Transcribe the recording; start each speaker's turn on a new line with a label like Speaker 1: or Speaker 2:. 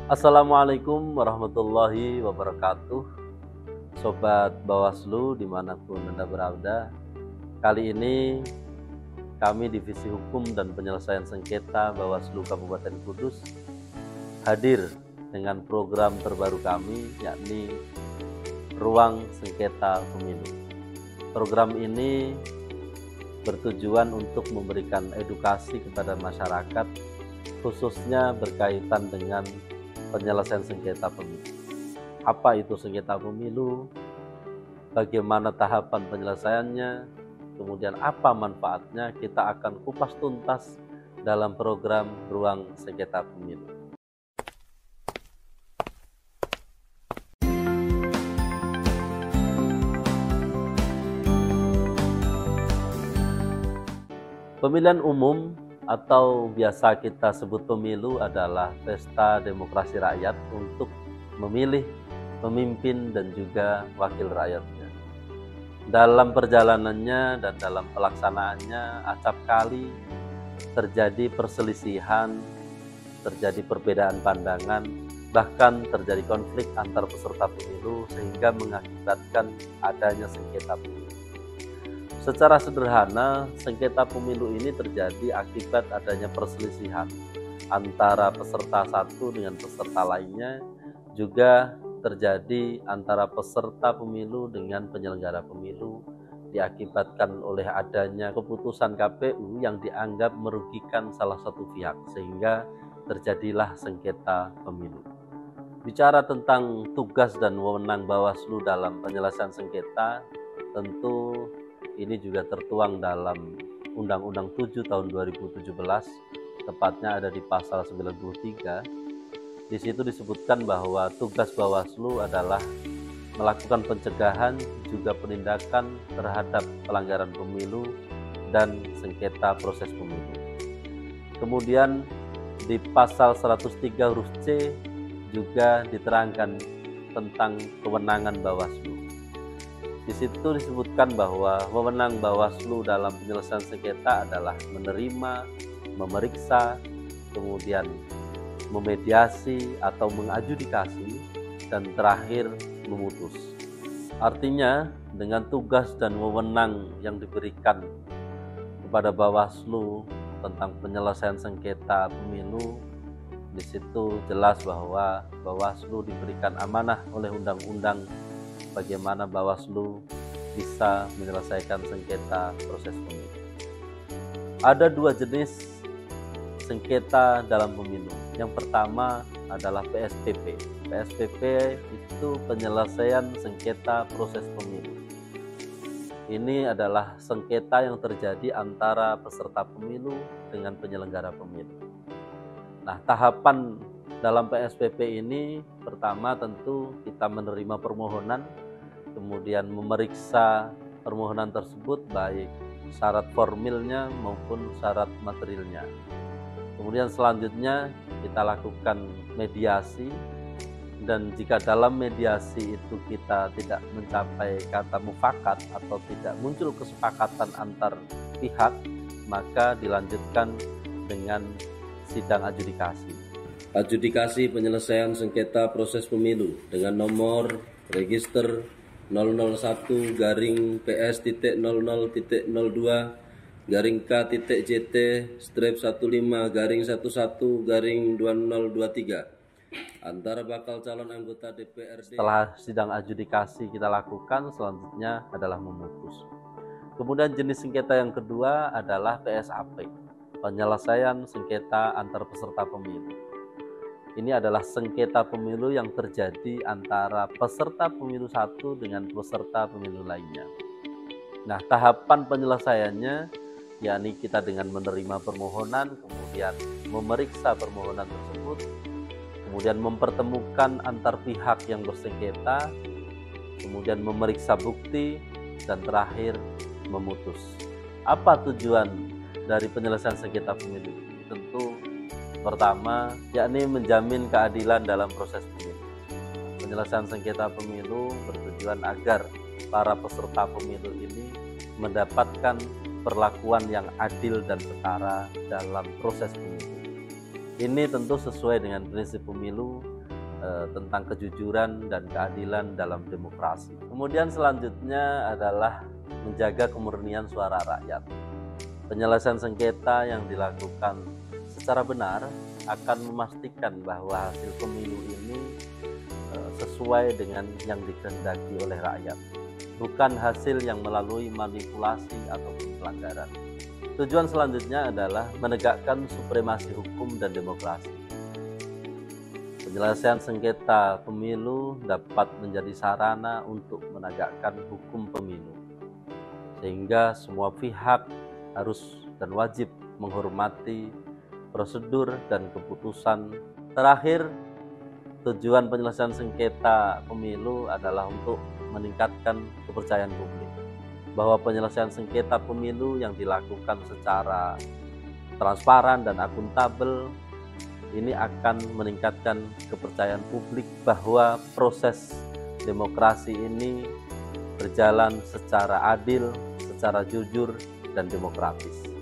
Speaker 1: Assalamualaikum warahmatullahi wabarakatuh. Sobat Bawaslu dimanapun Anda berada. Kali ini kami Divisi Hukum dan Penyelesaian Sengketa Bawaslu Kabupaten Kudus hadir dengan program terbaru kami, yakni Ruang Sengketa Pemilu. Program ini bertujuan untuk memberikan edukasi kepada masyarakat, khususnya berkaitan dengan penyelesaian sengketa pemilu. Apa itu sengketa pemilu? Bagaimana tahapan penyelesaiannya? Kemudian apa manfaatnya? Kita akan kupas tuntas dalam program Ruang Sengketa Pemilu. Pemilihan umum atau biasa kita sebut pemilu adalah pesta demokrasi rakyat untuk memilih pemimpin dan juga wakil rakyatnya. Dalam perjalanannya dan dalam pelaksanaannya acap kali terjadi perselisihan, terjadi perbedaan pandangan, bahkan terjadi konflik antar peserta pemilu sehingga mengakibatkan adanya sengketa pemilu. Secara sederhana, sengketa pemilu ini terjadi akibat adanya perselisihan antara peserta satu dengan peserta lainnya, juga terjadi antara peserta pemilu dengan penyelenggara pemilu, diakibatkan oleh adanya keputusan KPU yang dianggap merugikan salah satu pihak, sehingga terjadilah sengketa pemilu. Bicara tentang tugas dan wewenang Bawaslu dalam penyelesaian sengketa, tentu ini juga tertuang dalam Undang-Undang 7 tahun 2017, tepatnya ada di pasal 93. Di situ disebutkan bahwa tugas Bawaslu adalah melakukan pencegahan juga penindakan terhadap pelanggaran pemilu dan sengketa proses pemilu. Kemudian di pasal 103 huruf C juga diterangkan tentang kewenangan Bawaslu. Di situ disebutkan bahwa wewenang Bawaslu dalam penyelesaian sengketa adalah menerima, memeriksa, kemudian memediasi atau mengadjudikasi, dan terakhir memutus. Artinya, dengan tugas dan wewenang yang diberikan kepada Bawaslu tentang penyelesaian sengketa pemilu, di situ jelas bahwa Bawaslu diberikan amanah oleh undang-undang bagaimana Bawaslu bisa menyelesaikan sengketa proses pemilu. Ada dua jenis sengketa dalam pemilu. Yang pertama adalah PSPP. PSPP itu penyelesaian sengketa proses pemilu. Ini adalah sengketa yang terjadi antara peserta pemilu dengan penyelenggara pemilu. Nah, tahapan dalam PSPP ini pertama tentu kita menerima permohonan, kemudian memeriksa permohonan tersebut baik syarat formilnya maupun syarat materialnya. Kemudian selanjutnya kita lakukan mediasi, dan jika dalam mediasi itu kita tidak mencapai kata mufakat atau tidak muncul kesepakatan antar pihak, maka dilanjutkan dengan sidang adjudikasi. Adjudikasi penyelesaian sengketa proses pemilu dengan nomor register 001-K.00.02-JT-15-11-11-2023 antara bakal calon anggota DPRD. Setelah sidang adjudikasi kita lakukan, selanjutnya adalah memutus. Kemudian jenis sengketa yang kedua adalah PSAP, penyelesaian sengketa antar peserta pemilu. Ini adalah sengketa pemilu yang terjadi antara peserta pemilu satu dengan peserta pemilu lainnya. Nah, tahapan penyelesaiannya yakni kita dengan menerima permohonan, kemudian memeriksa permohonan tersebut, kemudian mempertemukan antar pihak yang bersengketa, kemudian memeriksa bukti, dan terakhir memutus. Apa tujuan dari penyelesaian sengketa pemilu? Tentu pertama, yakni menjamin keadilan dalam proses pemilu. Penyelesaian sengketa pemilu bertujuan agar para peserta pemilu ini mendapatkan perlakuan yang adil dan setara dalam proses pemilu. Ini tentu sesuai dengan prinsip pemilu tentang kejujuran dan keadilan dalam demokrasi. Kemudian selanjutnya adalah menjaga kemurnian suara rakyat. Penyelesaian sengketa yang dilakukan secara benar akan memastikan bahwa hasil pemilu ini sesuai dengan yang dikehendaki oleh rakyat, bukan hasil yang melalui manipulasi ataupun pelanggaran. Tujuan selanjutnya adalah menegakkan supremasi hukum dan demokrasi. Penyelesaian sengketa pemilu dapat menjadi sarana untuk menegakkan hukum pemilu, sehingga semua pihak harus dan wajib menghormati prosedur dan keputusan. Terakhir, tujuan penyelesaian sengketa pemilu adalah untuk meningkatkan kepercayaan publik bahwa penyelesaian sengketa pemilu yang dilakukan secara transparan dan akuntabel ini akan meningkatkan kepercayaan publik bahwa proses demokrasi ini berjalan secara adil, secara jujur, dan demokratis.